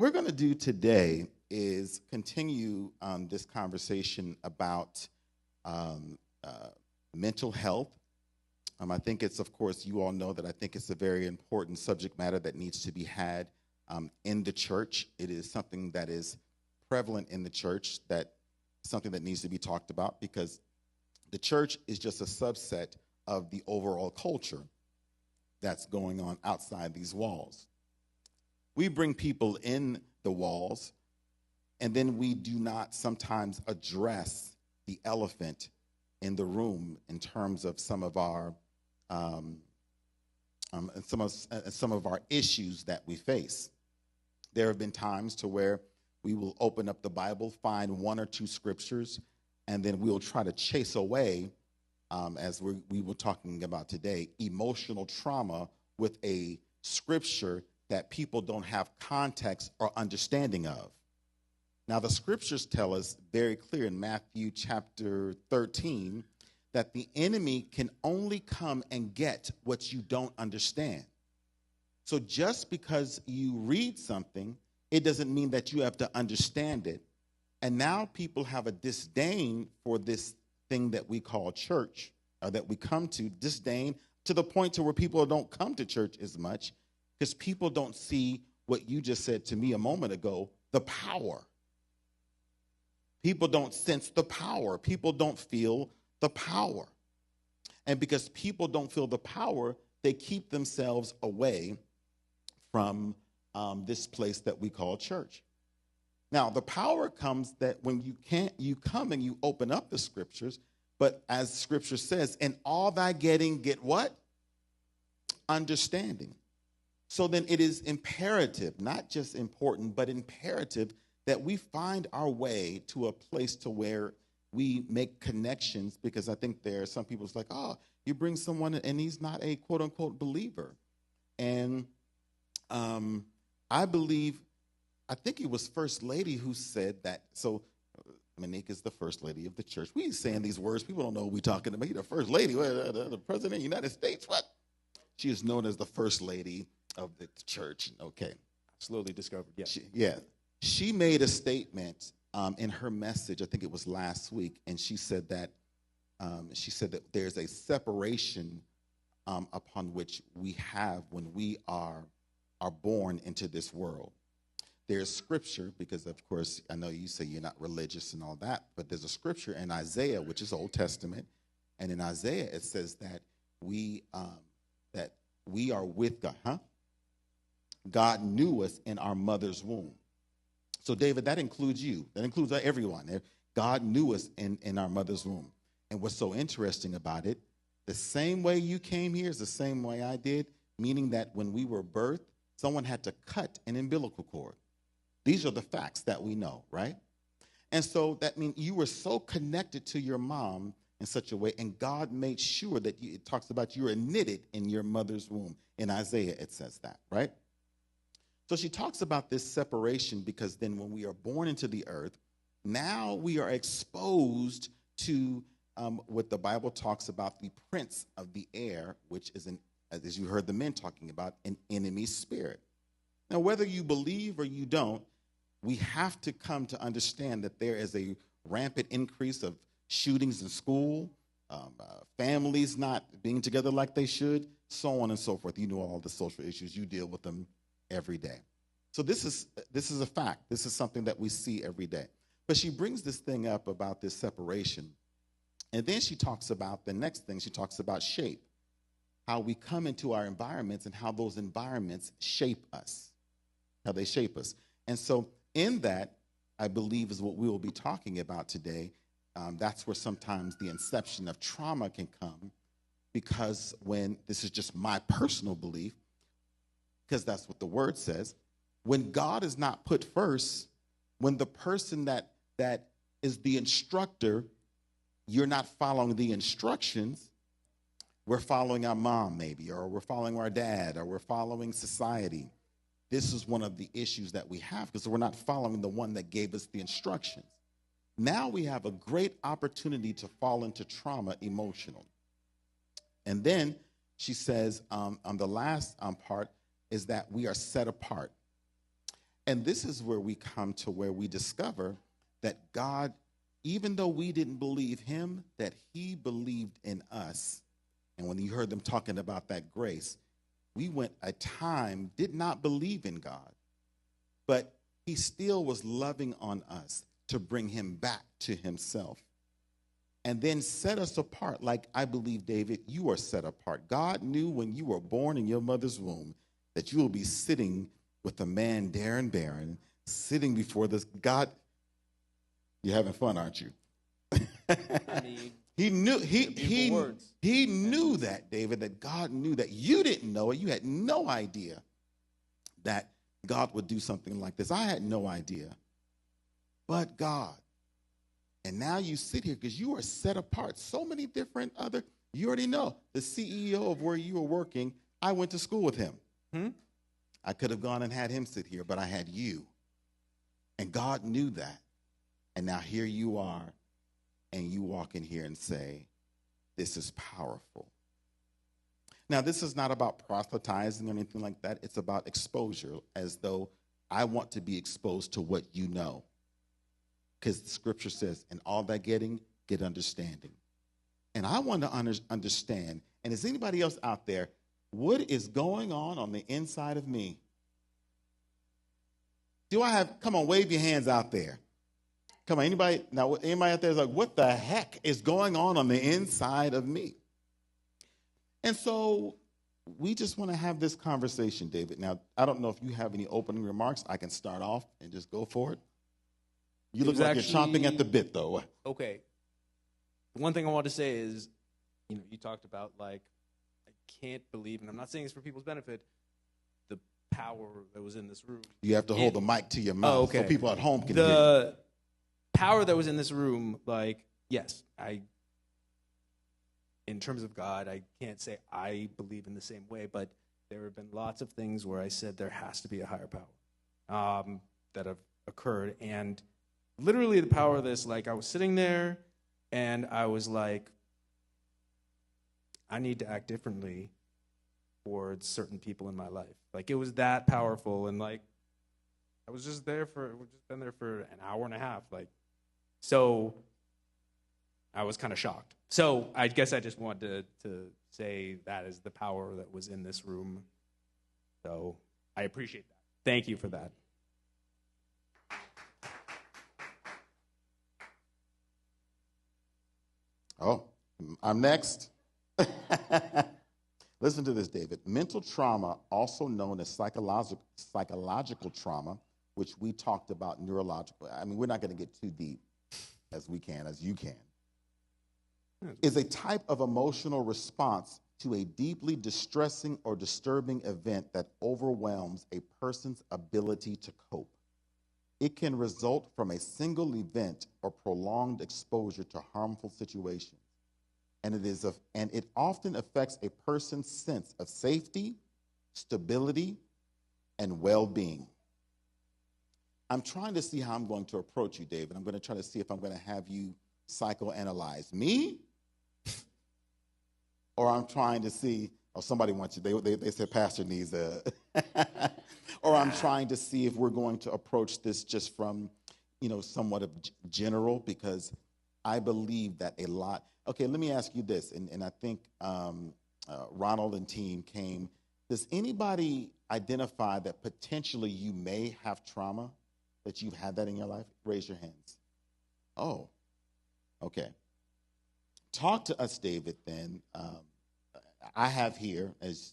we're going to do today is continue this conversation about um, mental health. I think it's, of course, you all know that I think it's a very important subject matter that needs to be had in the church. It is something that is prevalent in the church, that something that needs to be talked about because the church is just a subset of the overall culture that's going on outside these walls. We bring people in the walls, and then we do not sometimes address the elephant in the room in terms of some of our um, some of our issues that we face. There have been times to where we will open up the Bible, find one or two scriptures, and then we'll try to chase away, as we were talking about today, emotional trauma with a scripture that people don't have context or understanding of. Now, the scriptures tell us very clear in Matthew chapter 13 that the enemy can only come and get what you don't understand. So just because you read something, it doesn't mean that you have to understand it. And now people have a disdain for this thing that we call church, or that we come to, disdain to the point to where people don't come to church as much because people don't see what you just said to me a moment ago, the power. People don't sense the power. People don't feel the power. And because people don't feel the power, they keep themselves away from this place that we call church. Now, the power comes that when you come and you open up the scriptures, but as scripture says, in all thy getting, get what? Understanding. So then it is imperative, not just important, but imperative that we find our way to a place to where we make connections, because I think there are some people it's like, oh, you bring someone and he's not a quote unquote believer. And I believe, I think it was First Lady who said that. So Monique is the First Lady of the church. We saying these words, people don't know what we're talking about. The First Lady, the President of the United States, what? She is known as the First Lady of the church. Okay. Slowly discovered, yeah. She made a statement in her message, I think it was last week, and she said that there's a separation upon which we have when we are born into this world. There's scripture, because of course I know you say you're not religious and all that, but there's a scripture in Isaiah, which is Old Testament, and in Isaiah it says that we are with God. God knew us in our mother's womb. So David, that includes you. That includes everyone. God knew us in our mother's womb. And what's so interesting about it, the same way you came here is the same way I did, meaning that when we were birthed, someone had to cut an umbilical cord. These are the facts that we know, right? And so that means you were so connected to your mom in such a way, and God made sure that it talks about you were knitted in your mother's womb. In Isaiah, it says that, right? So she talks about this separation because then when we are born into the earth, now we are exposed to what the Bible talks about, the prince of the air, which is, as you heard the men talking about, an enemy spirit. Now, whether you believe or you don't, we have to come to understand that there is a rampant increase of shootings in school, families not being together like they should, so on and so forth. You know all the social issues. You deal with them every day. So this is a fact. This is something that we see every day. But she brings this thing up about this separation. And then she talks about the next thing. She talks about shape, how we come into our environments and how those environments shape us, how they shape us. And so in that, I believe, is what we will be talking about today. That's where sometimes the inception of trauma can come, because when, this is just my personal belief, because that's what the word says, when God is not put first, when the person that is the instructor, you're not following the instructions, we're following our mom maybe, or we're following our dad, or we're following society. This is one of the issues that we have because we're not following the one that gave us the instructions. Now we have a great opportunity to fall into trauma emotionally. And then she says on the last part is that we are set apart. And this is where we come to where we discover that God, even though we didn't believe him, that he believed in us. And when you heard them talking about that grace, we went a time, did not believe in God, but he still was loving on us to bring him back to himself. And then set us apart, like I believe, David, you are set apart. God knew when you were born in your mother's womb that you will be sitting with the man, Darren Barron, sitting before this God. You're having fun, aren't you? I mean, he knew that, David, that God knew that. You didn't know it. You had no idea that God would do something like this. I had no idea. But God. And now you sit here because you are set apart. So many different other, you already know, the CEO of where you were working, I went to school with him. I could have gone and had him sit here, but I had you. And God knew that. And now here you are, and you walk in here and say, this is powerful. Now, this is not about proselytizing or anything like that. It's about exposure, as though I want to be exposed to what you know. Because the scripture says, in all that getting, get understanding. And I want to understand, and is anybody else out there, what is going on the inside of me? Do I have, come on, wave your hands out there. Come on, anybody out there is like, what the heck is going on the inside of me? And so we just want to have this conversation, David. Now, I don't know if you have any opening remarks. I can start off and just go for it. You look like you're chomping at the bit, though. Okay. One thing I want to say is, you talked about, like, I can't believe, and I'm not saying this for people's benefit, the power that was in this room. You have to hold the mic to your mouth so people at home can hear you. The power that was in this room, like, yes, in terms of God, I can't say I believe in the same way, but there have been lots of things where I said there has to be a higher power that have occurred. And literally the power of this, like, I was sitting there and I was like, I need to act differently towards certain people in my life. Like, it was that powerful. And, like, I was just we've just been there for an hour and a half. Like, so I was kind of shocked. So I guess I just wanted to say that is the power that was in this room. So I appreciate that. Thank you for that. Oh, I'm next. Listen to this, David. Mental trauma, also known as psychological trauma, which we talked about neurological. I mean, we're not going to get too deep as you can, is a type of emotional response to a deeply distressing or disturbing event that overwhelms a person's ability to cope. It can result from a single event or prolonged exposure to harmful situations. And it often affects a person's sense of safety, stability, and well-being. I'm trying to see how I'm going to approach you, David. I'm going to try to see if I'm going to have you psychoanalyze me, or I'm trying to see, somebody wants you, they said Pastor needs a, or I'm trying to see if we're going to approach this just from, somewhat of general, because I believe that a lot. Okay, let me ask you this, and I think Ronald and team came. Does anybody identify that potentially you may have trauma, that you've had that in your life? Raise your hands. Oh, okay. Talk to us, David, then. I have here, as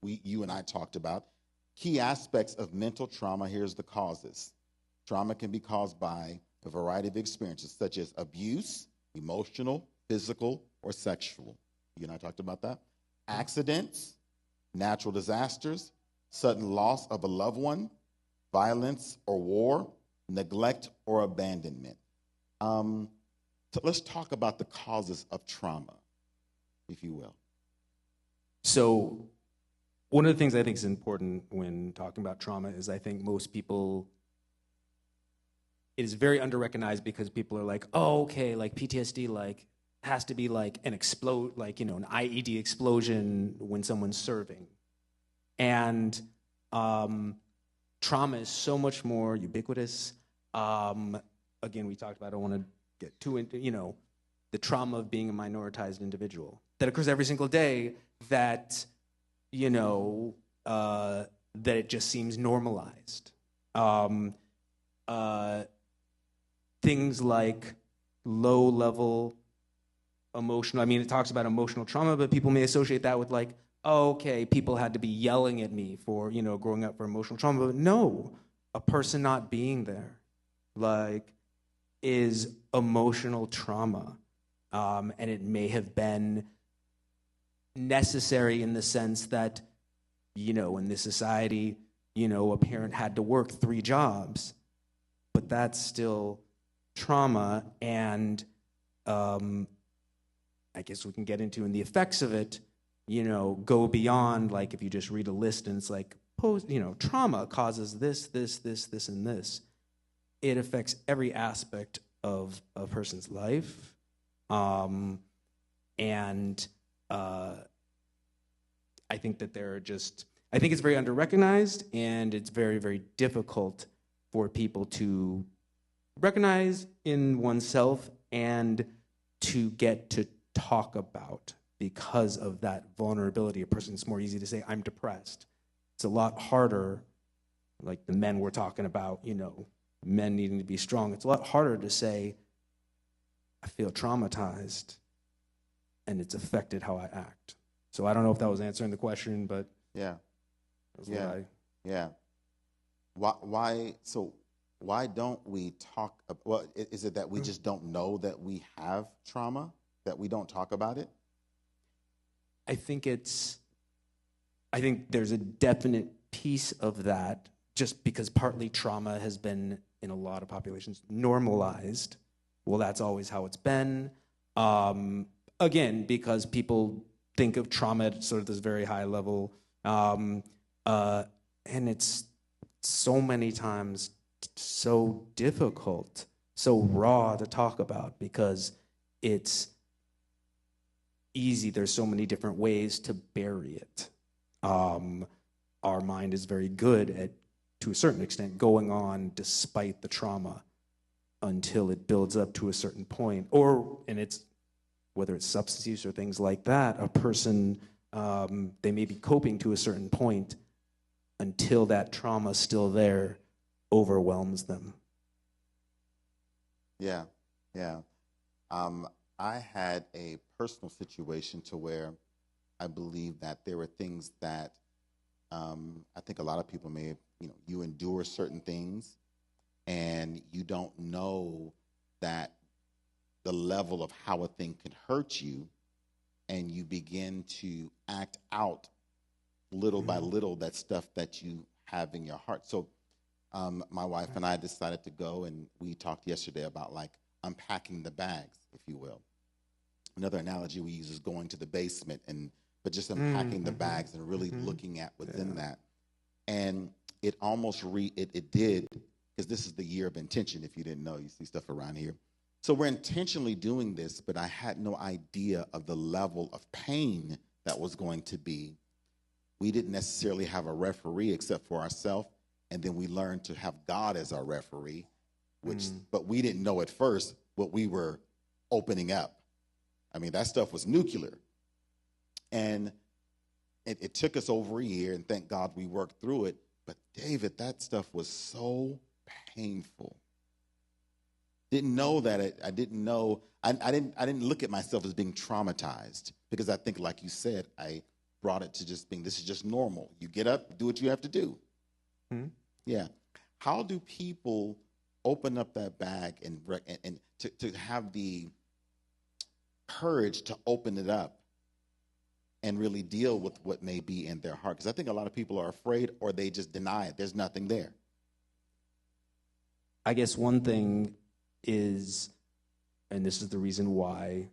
you and I talked about, key aspects of mental trauma. Here's the causes. Trauma can be caused by a variety of experiences, such as abuse, emotional, physical, or sexual. You and I talked about that. Accidents, natural disasters, sudden loss of a loved one, violence or war, neglect or abandonment. So let's talk about the causes of trauma, if you will. So one of the things I think is important when talking about trauma is I think most people, it is very under-recognized because people are like, oh, okay, like PTSD, like has to be like an IED explosion when someone's serving. And trauma is so much more ubiquitous. Again, we talked about, I don't want to get too into, the trauma of being a minoritized individual that occurs every single day, that, that it just seems normalized. Things like low-level emotional, it talks about emotional trauma, but people may associate that with like, oh, okay, people had to be yelling at me for, growing up for emotional trauma. But no, a person not being there, is emotional trauma. And it may have been necessary in the sense that, in this society, a parent had to work 3 jobs, but that's still trauma. And I guess we can get into, and the effects of it, go beyond, like, if you just read a list and it's like, trauma causes this, this, this, this, and this. It affects every aspect of a person's life. I think that I think it's very under-recognized, and it's very, very difficult for people to recognize in oneself and to get to talk about, because of that vulnerability. A person's more easy to say, I'm depressed. It's a lot harder, like the men we're talking about, men needing to be strong. It's a lot harder to say, I feel traumatized, and it's affected how I act. So I don't know if that was answering the question, but yeah, that's yeah. Why don't we talk? Well, is it that we just don't know that we have trauma, that we don't talk about it? I think there's a definite piece of that, just because partly trauma has been, in a lot of populations, normalized. Well, that's always how it's been. Again, because people think of trauma at sort of this very high level, and it's so many times so difficult, so raw to talk about, because it's easy. There's so many different ways to bury it. Our mind is very good at, to a certain extent, going on despite the trauma until it builds up to a certain point. And it's, whether it's substance use or things like that, a person, they may be coping to a certain point until that trauma still there overwhelms them. Yeah. I had a personal situation to where I believe that there were things that I think a lot of people may have, you endure certain things and you don't know that the level of how a thing can hurt you, and you begin to act out little by little that stuff that you have in your heart. So my wife and I decided to go, and we talked yesterday about like unpacking the bags, if you will. Another analogy we use is going to the basement, but just unpacking the bags and really looking at within that. And it almost it did, because this is the year of intention. If you didn't know, you see stuff around here. So we're intentionally doing this, but I had no idea of the level of pain that was going to be. We didn't necessarily have a referee except for ourselves, and then we learned to have God as our referee, but we didn't know at first what we were opening up. That stuff was nuclear. And it took us over a year, and thank God we worked through it. But David, that stuff was so painful. Didn't know that I didn't know. I didn't look at myself as being traumatized, because I think, like you said, I brought it to just being, this is just normal. You get up, do what you have to do. Yeah. How do people open up that bag and to have the courage to open it up and really deal with what may be in their heart? Because I think a lot of people are afraid, or they just deny it. There's nothing there. I guess one thing is, and this is the reason why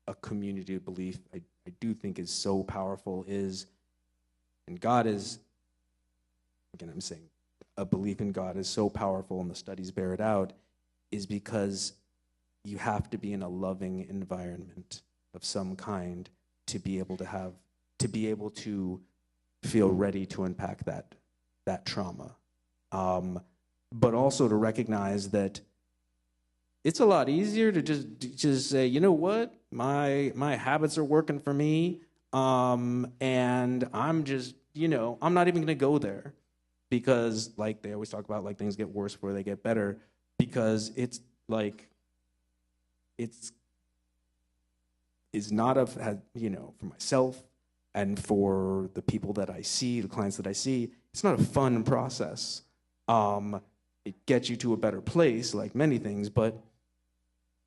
a community of belief I do think is so powerful, is, and God is, again, I'm saying a belief in God is so powerful, and the studies bear it out, is because you have to be in a loving environment of some kind to be able to feel ready to unpack that trauma. But also to recognize that it's a lot easier to just say, you know what, my habits are working for me, and I'm just, I'm not even going to go there, because like they always talk about, like things get worse before they get better, because it's like is not for myself and for the people that I see, the clients that I see, it's not a fun process. It gets you to a better place, like many things, but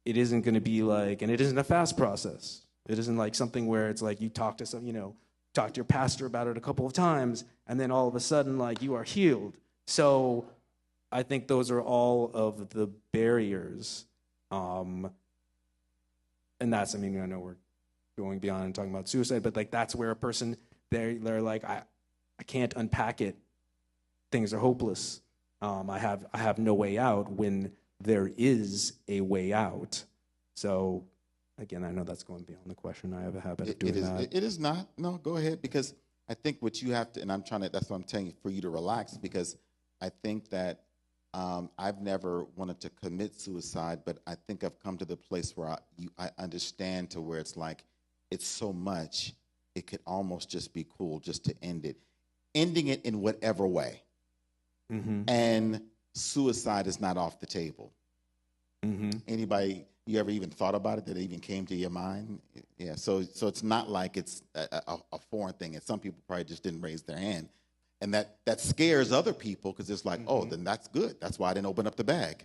it isn't going to be like, and it isn't a fast process. It isn't like something where it's like you talk to your pastor about it a couple of times, and then all of a sudden, like, you are healed. So I think those are all of the barriers. And that's, I know we're going beyond and talking about suicide, but like that's where a person, they're like, I can't unpack it. Things are hopeless. I have no way out, when there is a way out. So again, I know that's going beyond the question. I have a habit of doing that. It is not. No, go ahead, because I think what you have to, and that's what I'm telling you, for you to relax, because I think that I've never wanted to commit suicide, but I think I've come to the place where I understand, to where it's like, it's so much, it could almost just be cool just to ending it in whatever way. Mm-hmm. And suicide is not off the table. Mm-hmm. Anybody, you ever even thought about it, that it even came to your mind? Yeah, so it's not like it's a foreign thing, and some people probably just didn't raise their hand. And that scares other people, because it's like, oh, then that's good. That's why I didn't open up the bag.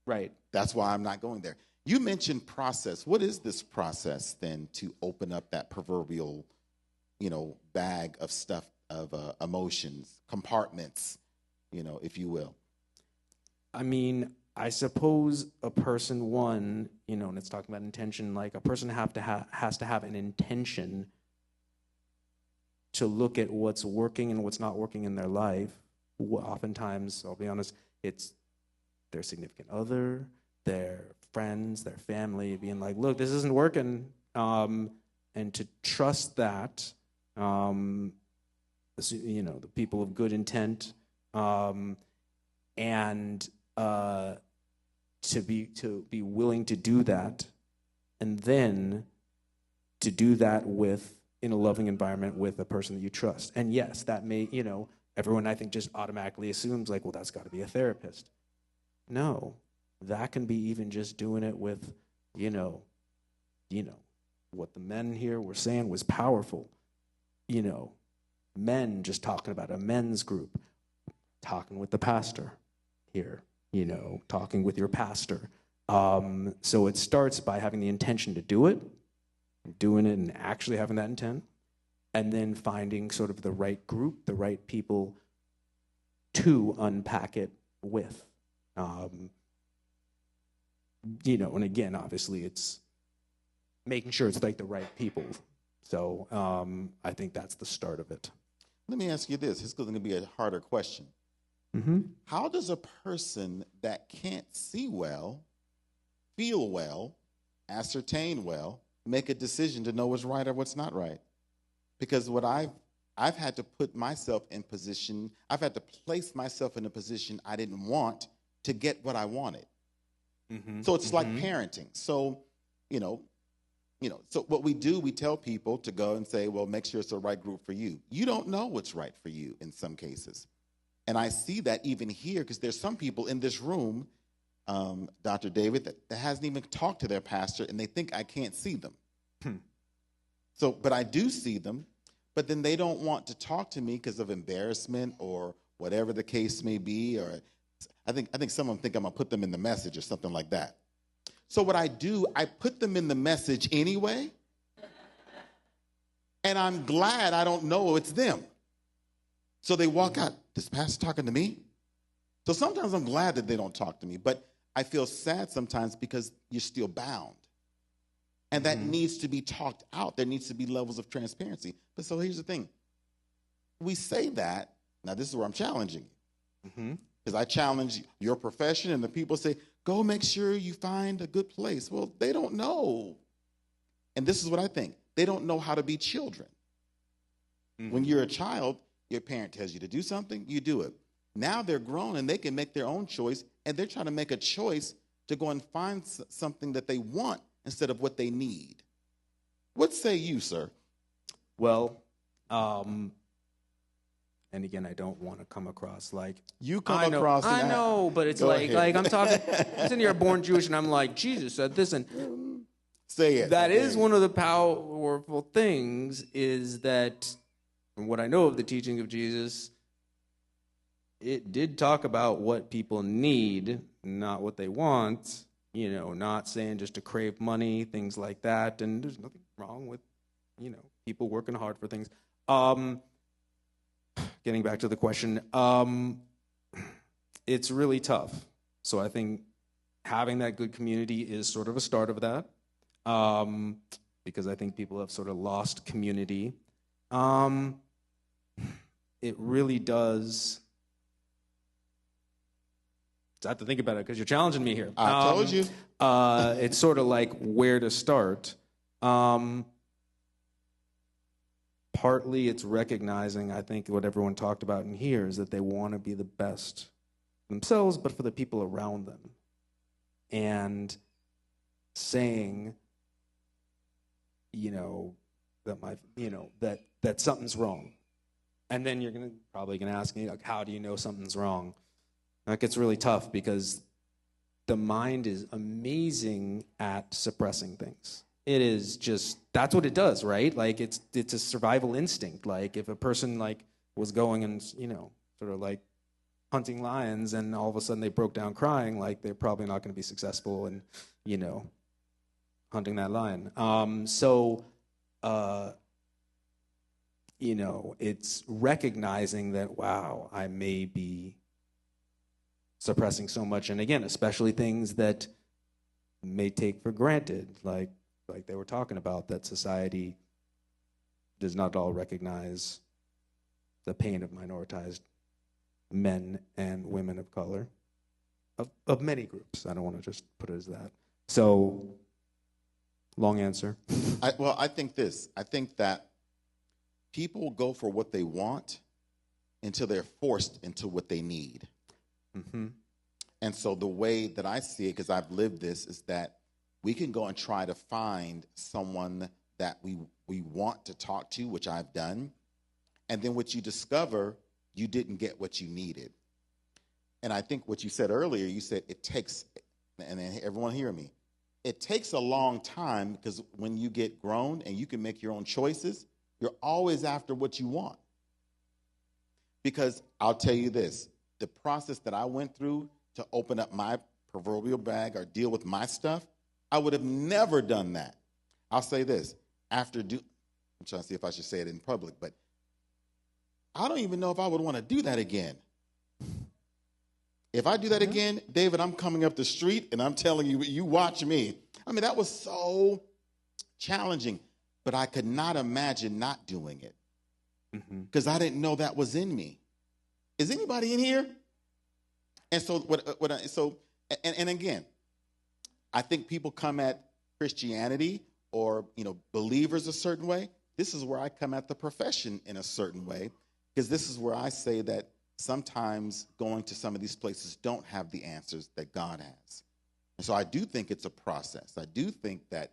Right. That's why I'm not going there. You mentioned process. What is this process then to open up that proverbial, bag of stuff, of emotions, compartments, if you will? I suppose a person, one, and it's talking about intention, like a person has to have an intention to look at what's working and what's not working in their life. Oftentimes, I'll be honest, it's their significant other, their friends, their family, being like, look, this isn't working, and to trust that, the people of good intent, and to be willing to do that, and then to do that in a loving environment with a person that you trust. And yes, that may, everyone I think just automatically assumes like, well, that's got to be a therapist. No, that can be even just doing it with, what the men here were saying was powerful. Men just talking about a men's group, talking with the pastor here, talking with your pastor. So it starts by having the intention to do it, doing it and actually having that intent, and then finding sort of the right group, the right people to unpack it with. And again, obviously it's making sure it's like the right people. So I think that's the start of it. Let me ask you this. This is going to be a harder question. Mm-hmm. How does a person that can't see well, feel well, ascertain well, make a decision to know what's right or what's not right? Because what I've had to put myself in position, I've had to place myself in a position I didn't want to get what I wanted. Mm-hmm. So it's like parenting. So, so what we do, we tell people to go and say, well, make sure it's the right group for you. You don't know what's right for you in some cases. And I see that even here, because there's some people in this room, Dr. David, that hasn't even talked to their pastor, and they think I can't see them. So, but I do see them, but then they don't want to talk to me because of embarrassment or whatever the case may be, or I think some of them think I'm going to put them in the message or something like that. So what I do, I put them in the message anyway, and I'm glad I don't know it's them. So they walk out, this pastor talking to me? So sometimes I'm glad that they don't talk to me, but I feel sad sometimes because you're still bound. And that needs to be talked out. There needs to be levels of transparency. But so here's the thing. We say that, now this is where I'm challenging you. Because I challenge your profession, and the people say, go make sure you find a good place. Well, they don't know. And this is what I think. They don't know how to be children. When you're a child, your parent tells you to do something, you do it. Now they're grown and they can make their own choice, and they're trying to make a choice to go and find something that they want instead of what they need. What say you, sir? Well, and again, I don't want to come across like You come across. I know, but it's Go like ahead. I'm talking. I'm sitting here born Jewish, and I'm like, Jesus said this, and Say it. that is one of the powerful things. Is that from what I know of the teaching of Jesus, it did talk about what people need, not what they want. You know, not saying just to crave money, things like that. And there's nothing wrong with, you know, people working hard for things. Getting back to the question, it's really tough. So I think having that good community is sort of a start of that, because I think people have sort of lost community. It really does. I have to think about it because you're challenging me here. I told you. It's sort of like where to start. Partly it's recognizing, I think, what everyone talked about in here is that they want to be the best themselves, but for the people around them. And saying, you know, that something's wrong. And then you're probably gonna ask me, like, how do you know something's wrong? That gets really tough because the mind is amazing at suppressing things. It is just, that's what it does, right? Like it's a survival instinct. Like if a person like was going and, you know, sort of like hunting lions and all of a sudden they broke down crying, like they're probably not going to be successful in, you know, hunting that lion. You know, it's recognizing that, wow, I may be suppressing so much. And again, especially things that may take for granted, like they were talking about, that society does not all recognize the pain of minoritized men and women of color, of many groups. I don't want to just put it as that. So, long answer. I think that people go for what they want until they're forced into what they need. Mm-hmm. And so the way that I see it, because I've lived this, is that we can go and try to find someone that we want to talk to, which I've done. And then what you discover, you didn't get what you needed. And I think what you said earlier, you said it takes, and everyone hear me, it takes a long time, because when you get grown and you can make your own choices, you're always after what you want. Because I'll tell you this, the process that I went through to open up my proverbial bag or deal with my stuff, I would have never done that. I'll say this, I'm trying to see if I should say it in public, but I don't even know if I would want to do that again. If I do that again, David, I'm coming up the street and I'm telling you, you watch me. I mean, that was so challenging, but I could not imagine not doing it because I didn't know that was in me. Is anybody in here? And so, and again, I think people come at Christianity or, you know, believers a certain way. This is where I come at the profession in a certain way, because this is where I say that sometimes going to some of these places don't have the answers that God has. And so I do think it's a process. I do think that,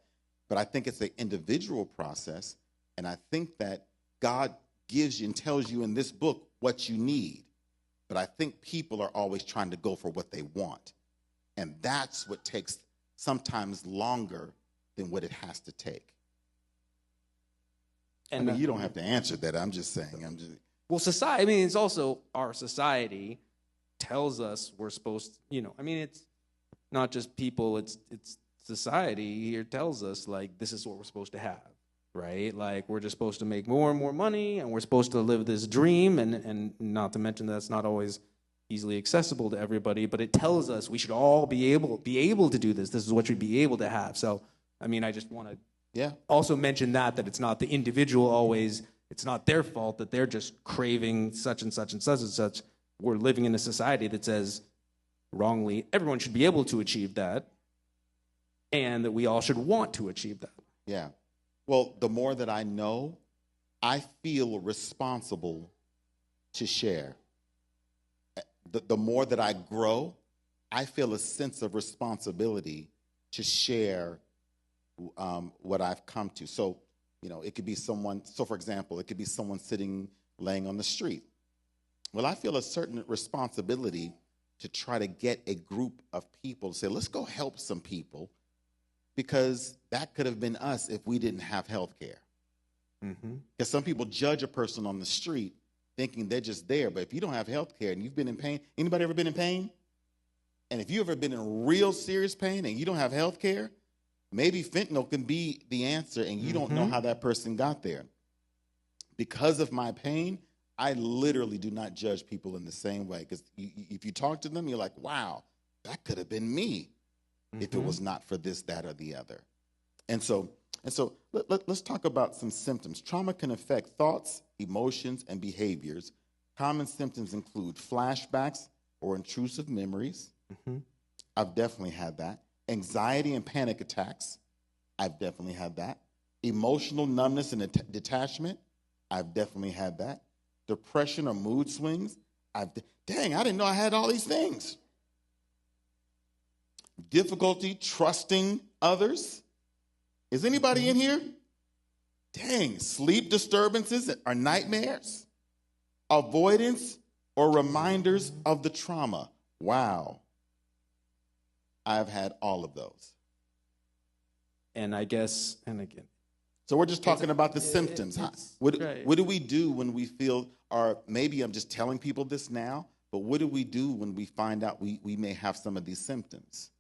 but I think it's an individual process. And I think that God gives you and tells you in this book what you need. But I think people are always trying to go for what they want. And that's what takes sometimes longer than what it has to take. And I mean, you don't have to answer that. I'm just saying. Well, society, I mean, it's also our society tells us we're supposed to, you know, I mean, it's not just people, it's society here tells us, like, this is what we're supposed to have, right? Like, we're just supposed to make more and more money, and we're supposed to live this dream, and not to mention that's not always easily accessible to everybody, but it tells us we should all be able to do this. This is what you'd be able to have. So, I mean, I just want to also mention that it's not the individual always, it's not their fault that they're just craving such and such and such and such. We're living in a society that says, wrongly, everyone should be able to achieve that, and that we all should want to achieve that. Yeah. Well, the more that I know, I feel responsible to share. the more that I grow, I feel a sense of responsibility to share what I've come to. So, it could be someone, so for example, it could be someone laying on the street. Well, I feel a certain responsibility to try to get a group of people to say, let's go help some people, because that could have been us if we didn't have health care. Because some people judge a person on the street thinking they're just there. But if you don't have health care and you've been in pain, anybody ever been in pain? And if you've ever been in real serious pain and you don't have health care, maybe fentanyl can be the answer, and you don't know how that person got there. Because of my pain, I literally do not judge people in the same way. Because if you talk to them, you're like, wow, that could have been me if it was not for this, that, or the other. And so let's talk about some symptoms. Trauma can affect thoughts, emotions, and behaviors. Common symptoms include flashbacks or intrusive memories. I've definitely had that. Anxiety and panic attacks. I've definitely had that. Emotional numbness and detachment. I've definitely had that. Depression or mood swings. Dang, I didn't know I had all these things. Difficulty trusting others. Is anybody in here? Dang, sleep disturbances or nightmares. Avoidance or reminders of the trauma. Wow. I've had all of those. And I guess, and again, so we're just talking about the symptoms. What do we do when we feel, or maybe I'm just telling people this now, but what do we do when we find out we may have some of these symptoms?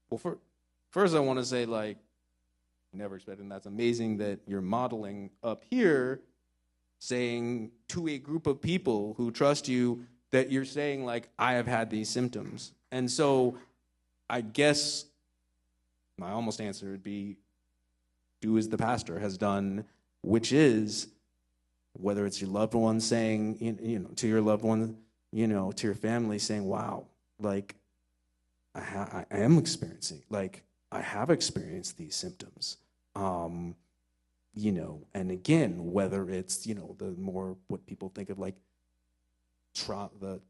Well, first I want to say, never expected, and that's amazing that you're modeling up here, saying to a group of people who trust you that you're saying, I have had these symptoms. And so I guess my almost answer would be, do as the pastor has done, which is, whether it's your loved one saying, to your loved one, to your family saying, wow, I am experiencing, I have experienced these symptoms. And again, whether it's, the more what people think of the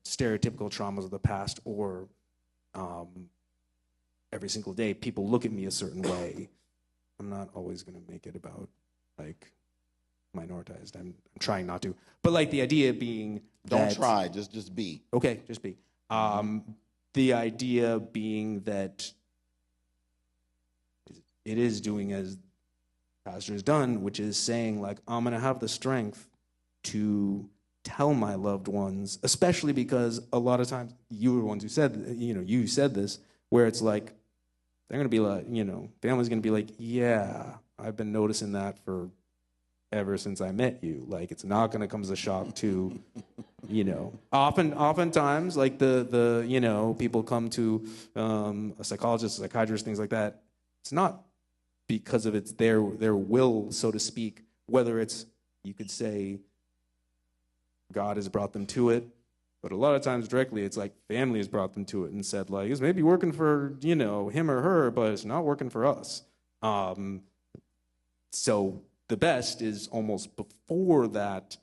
stereotypical traumas of the past, or every single day people look at me a certain way. I'm not always going to make it about minoritized. I'm trying not to. But the idea being Don't try, just be. Okay, just be. The idea being that it is doing as pastor has done, which is saying, I'm going to have the strength to tell my loved ones, especially because a lot of times you were the ones who said, you said this, where it's they're going to be family's going to be yeah, I've been noticing that for ever since I met you. It's not going to come as a shock to, oftentimes, the people come to a psychologist, a psychiatrist, things like that. It's not because of it's their will, so to speak, whether it's, you could say, God has brought them to it, but a lot of times directly it's family has brought them to it and said, it's maybe working for, him or her, but it's not working for us. So the best is almost before that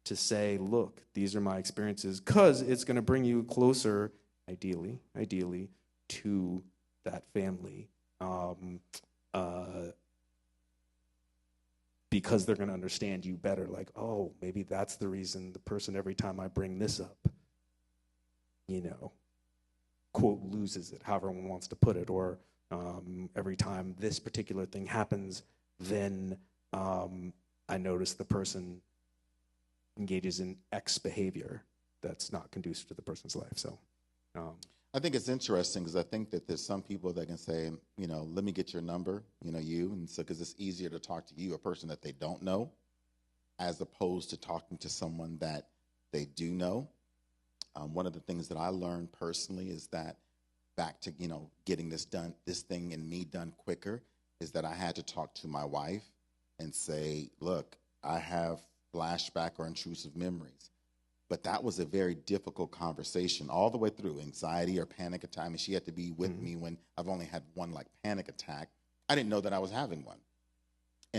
to say, look, these are my experiences, because it's going to bring you closer, ideally, to that family. Because they're going to understand you better. Oh, maybe that's the reason the person, every time I bring this up, quote, loses it, however one wants to put it, or every time this particular thing happens, then I notice the person engages in X behavior that's not conducive to the person's life. So I think it's interesting, because I think that there's some people that can say, let me get your number, and so, because it's easier to talk to you, a person that they don't know, as opposed to talking to someone that they do know. One of the things that I learned personally is that, back to, getting this thing in me done quicker, is that I had to talk to my wife and say, look, I have flashback or intrusive memories. But that was a very difficult conversation all the way through, anxiety or panic attack. I mean, she had to be with me when I've only had one panic attack. I didn't know that I was having one.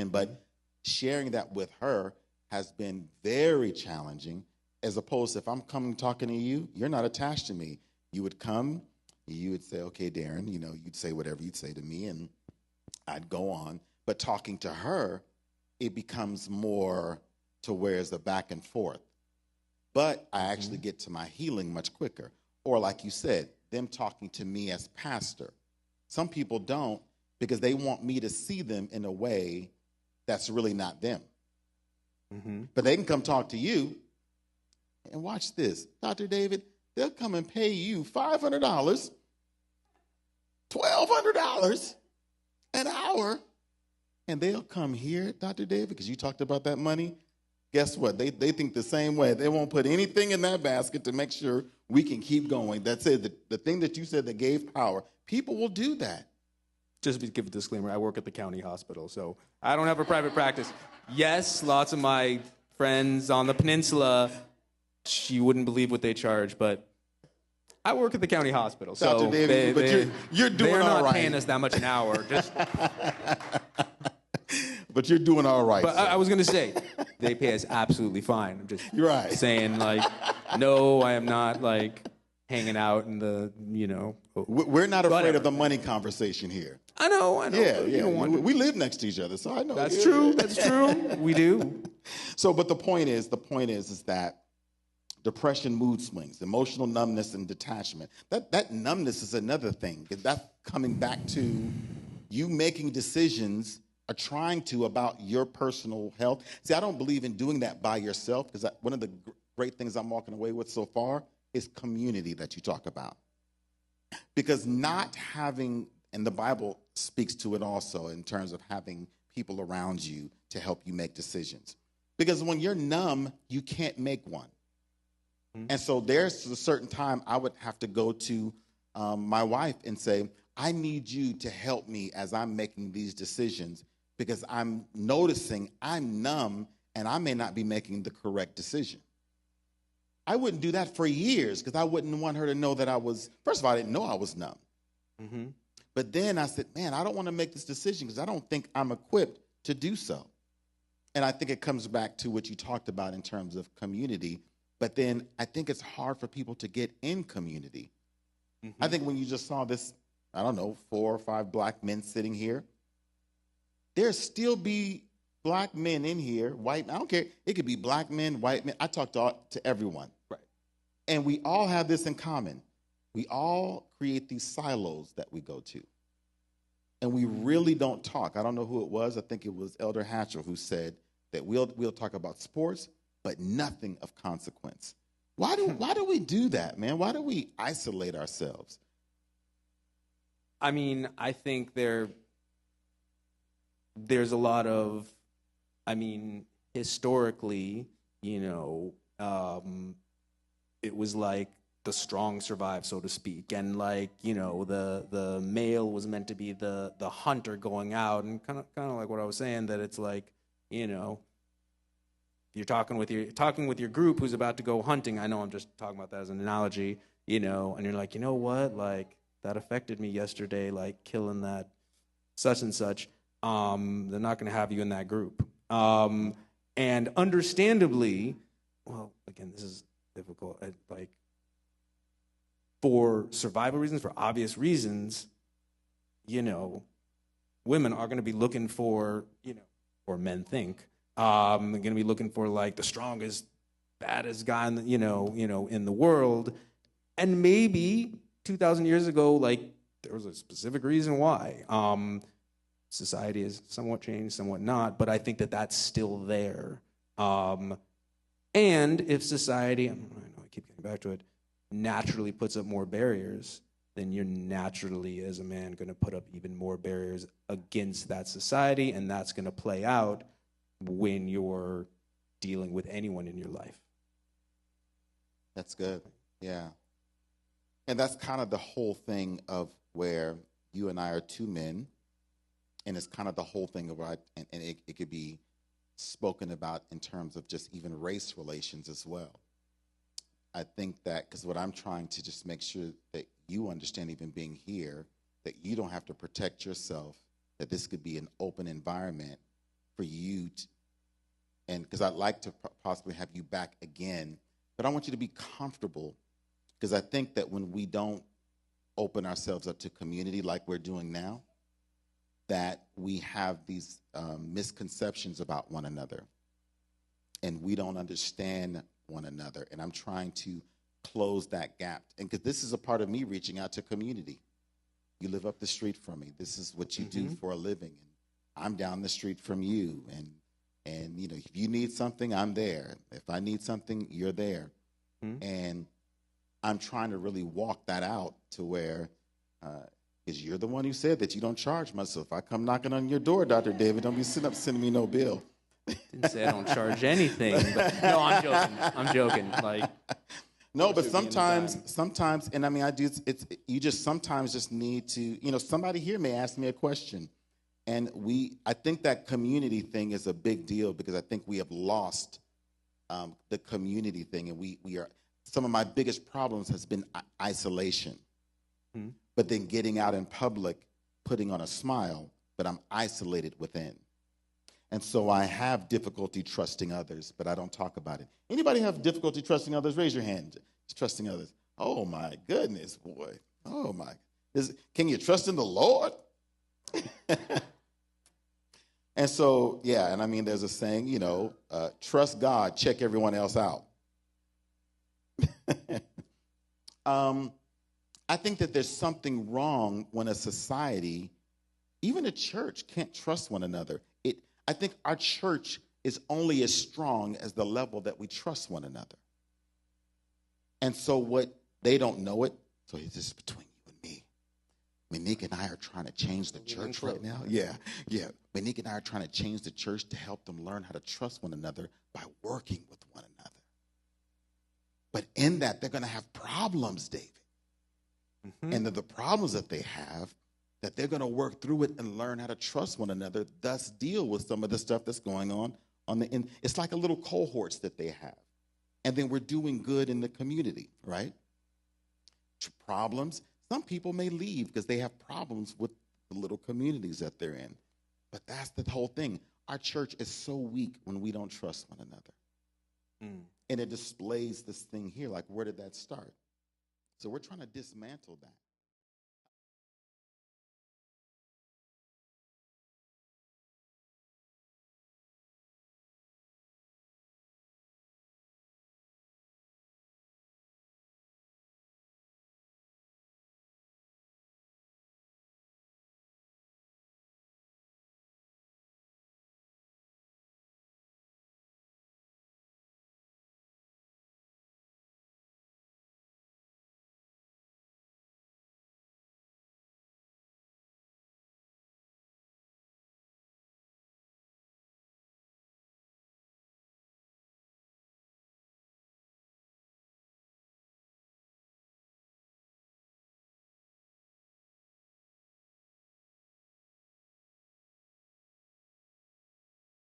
But sharing that with her has been very challenging, as opposed to if I'm coming talking to you, you're not attached to me. You would come, you would say, okay, Darren, you'd say whatever you'd say to me, and I'd go on. But talking to her, it becomes more to where it's a back and forth. But I actually get to my healing much quicker. Or like you said, them talking to me as pastor. Some people don't because they want me to see them in a way that's really not them. But they can come talk to you and watch this. Dr. David, they'll come and pay you $500, $1,200 an hour, and they'll come here, Dr. David, because you talked about that money. Guess what? They think the same way. They won't put anything in that basket to make sure we can keep going. That's it. The thing that you said that gave power, people will do that. Just to give a disclaimer, I work at the county hospital, so I don't have a private practice. Yes, lots of my friends on the peninsula, you wouldn't believe what they charge, but I work at the county hospital, so Dr. David, but you're doing all right. They're not paying us that much an hour. But you're doing all right. But I was going to say, they pay us absolutely fine. I'm just saying, no, I am not, hanging out in the, We're not afraid of the money conversation here. I know. Yeah. We live next to each other, so I know. That's true. We do. So, but the point is that depression, mood swings, emotional numbness, and detachment. That numbness is another thing. That's coming back to you making decisions or trying to about your personal health. See, I don't believe in doing that by yourself because one of the great things I'm walking away with so far is community that you talk about. Because not having, and the Bible speaks to it also in terms of having people around you to help you make decisions. Because when you're numb, you can't make one. And so there's a certain time I would have to go to my wife and say, I need you to help me as I'm making these decisions because I'm noticing I'm numb and I may not be making the correct decision. I wouldn't do that for years because I wouldn't want her to know that first of all, I didn't know I was numb. But then I said, man, I don't want to make this decision because I don't think I'm equipped to do so. And I think it comes back to what you talked about in terms of community. But then I think it's hard for people to get in community. I think when you just saw this, 4 or 5 black men sitting here, there still be black men in here, white, I don't care. It could be black men, white men. I talk to everyone. Right. And we all have this in common. We all create these silos that we go to. And we really don't talk. I don't know who it was. I think it was Elder Hatcher who said that we'll talk about sports, but nothing of consequence. Why do we do that, man? Why do we isolate ourselves? I mean, I think there's a lot of, historically, it was like the strong survive, so to speak, and the male was meant to be the hunter going out, and kind of like what I was saying, that it's like, you're talking with your group who's about to go hunting. I know I'm just talking about that as an analogy, and you're like, you know what, that affected me yesterday, killing that such and such. They're not going to have you in that group. And understandably, well, again, this is difficult. For survival reasons, for obvious reasons, women are going to be looking for, or men think, they're going to be looking for the strongest, baddest guy in the, in the world. And maybe 2,000 years ago, there was a specific reason why. Society has somewhat changed, somewhat not, but I think that that's still there. And if society, I know I keep getting back to it, naturally puts up more barriers, then you're naturally, as a man, going to put up even more barriers against that society, and that's going to play out when you're dealing with anyone in your life. That's good. Yeah. And that's kind of the whole thing of where you and I are 2 men, and it's kind of the whole thing about, and it could be spoken about in terms of just even race relations as well. I think that, because what I'm trying to just make sure that you understand, even being here, that you don't have to protect yourself, that this could be an open environment for you to, and because I'd like to possibly have you back again but I want you to be comfortable, because I think that when we don't open ourselves up to community like we're doing now, that we have these misconceptions about one another, and we don't understand one another. And I'm trying to close that gap. And because this is a part of me reaching out to community. You live up the street from me. This is what you do for a living. And I'm down the street from you. And you know, if you need something, I'm there. If I need something, you're there. And I'm trying to really walk that out to where, because you're the one who said that you don't charge much. So if I come knocking on your door, Dr. David, don't be sitting up sending me no bill. Didn't say I don't charge anything, but no, I'm joking. I'm joking. Like, no, but sometimes, and I mean, you just sometimes just need to, you know, somebody here may ask me a question, and I think that community thing is a big deal, because I think we have lost the community thing, and we are, some of my biggest problems has been isolation, but then getting out in public, putting on a smile, but I'm isolated within. And so I have difficulty trusting others, but I don't talk about it. Anybody have difficulty trusting others? Raise your hand. Trusting others. Oh my goodness, boy. Oh my. Can you trust in the Lord? And so, yeah, and I mean, there's a saying, you know, trust God, check everyone else out. I think that there's something wrong when a society, even a church, can't trust one another. I think our church is only as strong as the level that we trust one another. And so what, they don't know it, so it's just between you and me. Monique and I are trying to change the church right now. Yeah. Monique and I are trying to change the church to help them learn how to trust one another by working with one another. But in that, they're going to have problems, David. And the problems that they have, that they're going to work through it and learn how to trust one another, thus deal with some of the stuff that's going on the end. It's like a little cohorts that they have. And then we're doing good in the community, right? Problems. Some people may leave because they have problems with the little communities that they're in. But that's the whole thing. Our church is so weak when we don't trust one another. And it displays this thing here, like, where did that start? So we're trying to dismantle that.